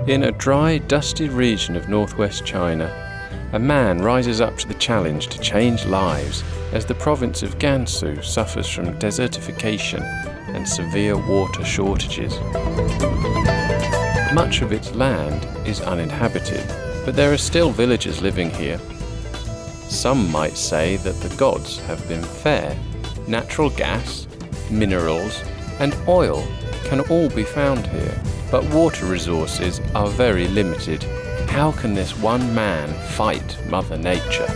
In a dry, dusty region of northwest China, a man rises up to the challenge to change lives as the province of Gansu suffers from desertification and severe water shortages. Much of its land is uninhabited, but there are still villagers living here. Some might say that the gods have been fair. Natural gas, minerals, and oil can all be found here, but water resources are very limited. How can this one man fight Mother Nature?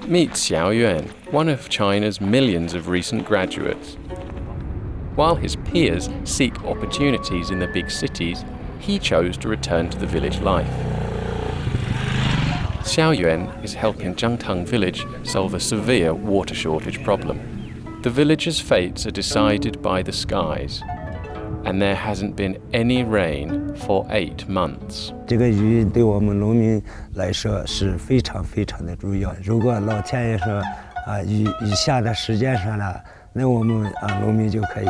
Meet Xiao Yuan, one of China's millions of recent graduates. While his peers seek opportunities in the big cities, he chose to return to the village life. Xiao Yuan is helping Zhangtang village solve a severe water shortage problem. The villagers' fates are decided by the skies, and there hasn't been any rain for 8 months. 这个雨对我们农民来说是非常非常的重要。如果老天爷说雨下的时间上了，那我们农民就可以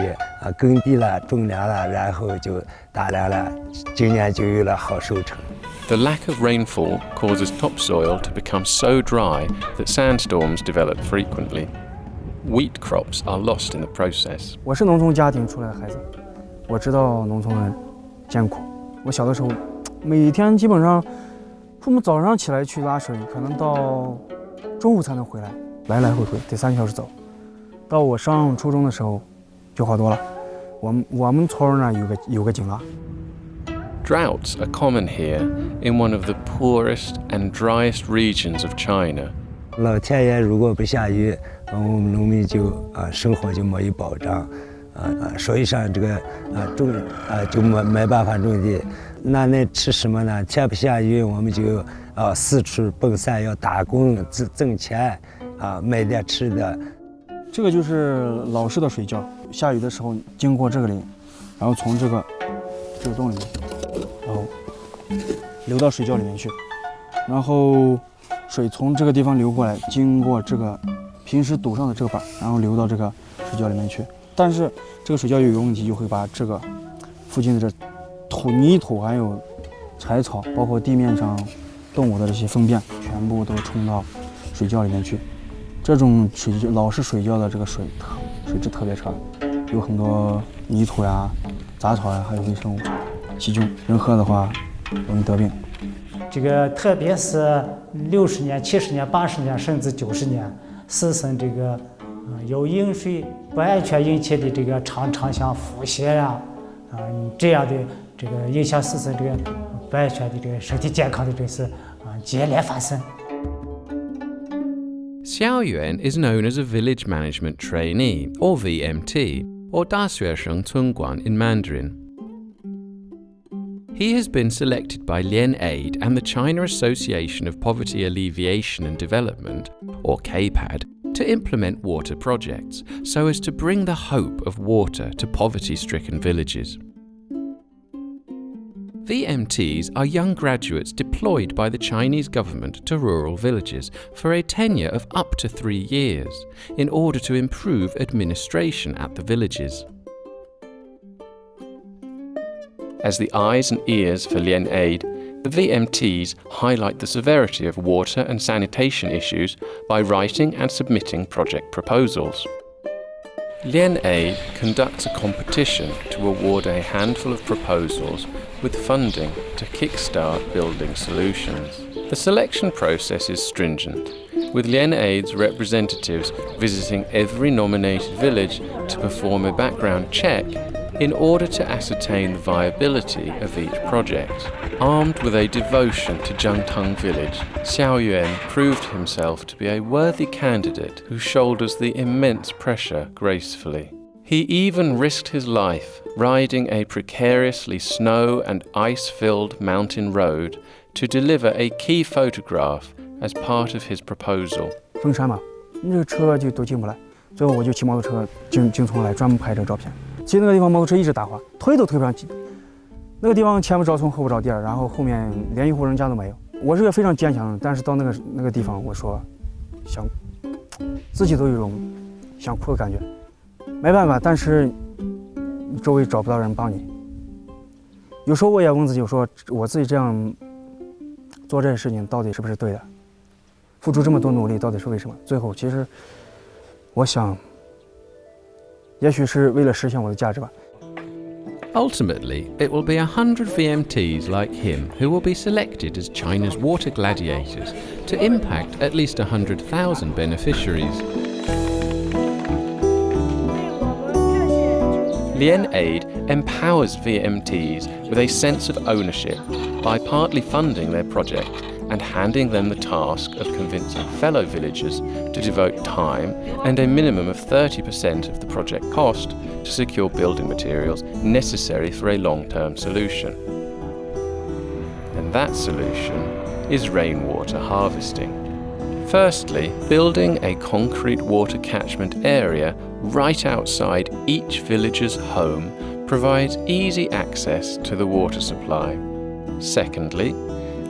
耕地了、种粮了，然后就打粮了，今年就有了好收成。 The lack of rainfall causes topsoil to become so dry that sandstorms develop frequently. Wheat crops are lost in the process. 我是农村家庭出来的孩子，我知道农村人艰苦。我小的时候，每天基本上父母早上起来去拉水，可能到中午才能回来，来来回回得3小时走。到我上初中的时候，就好多了。我们村呢有个井栏。 Droughts are common here in one of the poorest and driest regions of China. 老天爷如果不下雨，我们农民就生活就没有保障，所以上这个种就没办法种地。那吃什么呢？天不下雨，我们就四处奔散，要打工挣钱买点吃的。这个就是老式的水窖，下雨的时候经过这个里，然后从这个洞里面。 然后流到水窖里面去，然后水从这个地方流过来，经过这个平时堵上的这个板，然后流到这个水窖里面去。但是这个水窖有一个问题，就会把这个附近的这泥土还有柴草，包括地面上动物的这些粪便，全部都冲到水窖里面去。这种老式水窖的这个水质特别差，有很多泥土呀、杂草呀，还有微生物。 细菌，人喝的话容易得病。这个特别是60年、70年、80年，甚至90年，死生这个由饮水不安全引起的这个常像腹泻呀，这样的这个影响死生这个不安全的这个身体健康的这是接连发生。 Xiao Yuan is known as a village management trainee, or VMT, or 大学生村管 in Mandarin. He has been selected by LianAid and the China Association of Poverty Alleviation and Development, or KPAD, to implement water projects so as to bring the hope of water to poverty-stricken villages. VMTs are young graduates deployed by the Chinese government to rural villages for a tenure of up to 3 years in order to improve administration at the villages. As the eyes and ears for LianAid, the VMTs highlight the severity of water and sanitation issues by writing and submitting project proposals. LianAid conducts a competition to award a handful of proposals with funding to kickstart building solutions. The selection process is stringent, with LianAid's representatives visiting every nominated village to perform a background check in order to ascertain the viability of each project. Armed with a devotion to Zhangtang village, Xiao Yuan proved himself to be a worthy candidate who shoulders the immense pressure gracefully. He even risked his life riding a precariously snow and ice-filled mountain road to deliver a key photograph as part of his proposal. 封山嘛，那个车就都进不来，最后我就骑摩托车经从来专门拍这个照片。其实那个地方摩托车一直打滑，推都推不上去，那个地方前不着村后不着店，然后后面连一户人家都没有。我是个非常坚强的人，但是到那个地方，我说想自己都有一种想哭的感觉，没办法，但是周围找不到人帮你。有时候我也问自己，我说我自己这样做这些事情到底是不是对的？付出这么多努力到底是为什么？最后其实我想，也许是为了实现我的价值吧。Ultimately, it will be 100 VMTs like him who will be selected as China's water gladiators to impact at least 100,000 beneficiaries. ENG empowers VMTs with a sense of ownership by partly funding their project and handing them the task of convincing fellow villagers to devote time and a minimum of 30% of the project cost to secure building materials necessary for a long-term solution. And that solution is rainwater harvesting. Firstly, building a concrete water catchment area right outside each villager's home provides easy access to the water supply. Secondly,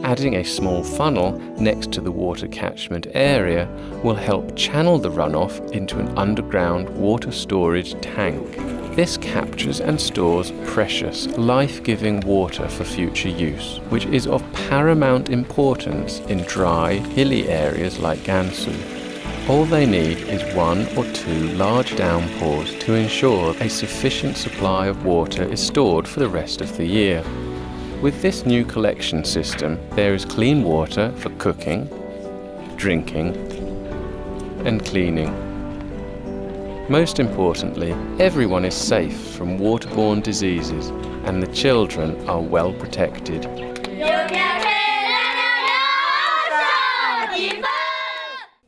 adding a small funnel next to the water catchment area will help channel the runoff into an underground water storage tank. This captures and stores precious, life-giving water for future use, which is of paramount importance in dry, hilly areas like Gansu. All they need is 1 or 2 large downpours to ensure a sufficient supply of water is stored for the rest of the year. With this new collection system, there is clean water for cooking, drinking, and cleaning. Most importantly, everyone is safe from waterborne diseases and the children are well protected.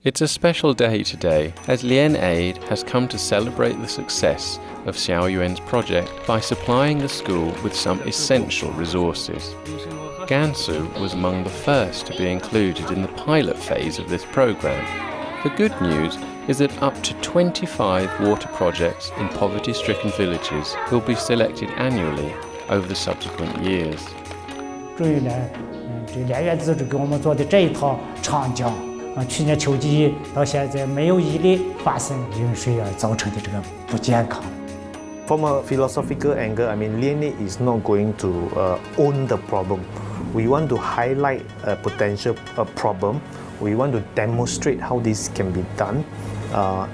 It's a special day today as ENG has come to celebrate the success of Xiaoyuan's project by supplying the school with some essential resources. Gansu was among the first to be included in the pilot phase of this program. The good news is that up to 25 water projects in poverty-stricken villages will be selected annually over the subsequent years. 终于呢，这联院自治给我们做的这一套长江。去年秋季到现在没有一例发生饮水而造成的这个不健康。From a philosophical angle, I mean, ENG is not going to own the problem. We want to highlight a potential problem. We want to demonstrate how this can be done.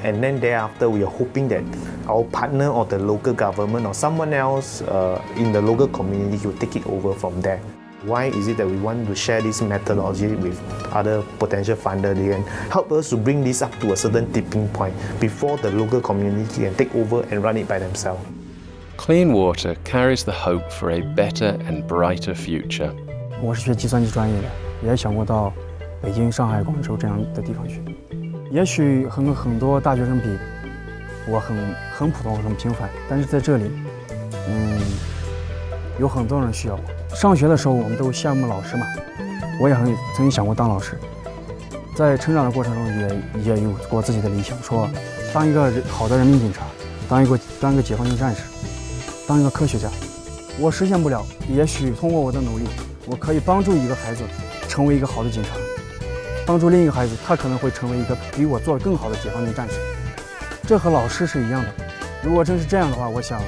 And then thereafter, we are hoping that our partner or the local government or someone else in the local community will take it over from there. Why is it that we want to share this methodology with other potential funders and help us to bring this up to a certain tipping point before the local community can take over and run it by themselves? Clean water carries the hope for a better and brighter future. 我是学计算机专业的，也想过到北京、上海、广州这样的地方去。也许和很多大学生比，我很普通、很平凡，但是在这里，有很多人需要我。上学的时候，我们都羡慕老师嘛，我也曾经想过当老师。在成长的过程中也有过自己的理想，说当一个好的人民警察，当一个解放军战士，当一个科学家。我实现不了，也许通过我的努力，我可以帮助一个孩子成为一个好的警察，帮助另一个孩子，他可能会成为一个比我做得更好的解放军战士。这和老师是一样的。如果真是这样的话，我想，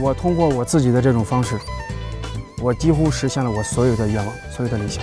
我通过我自己的这种方式，我几乎实现了我所有的愿望，所有的理想。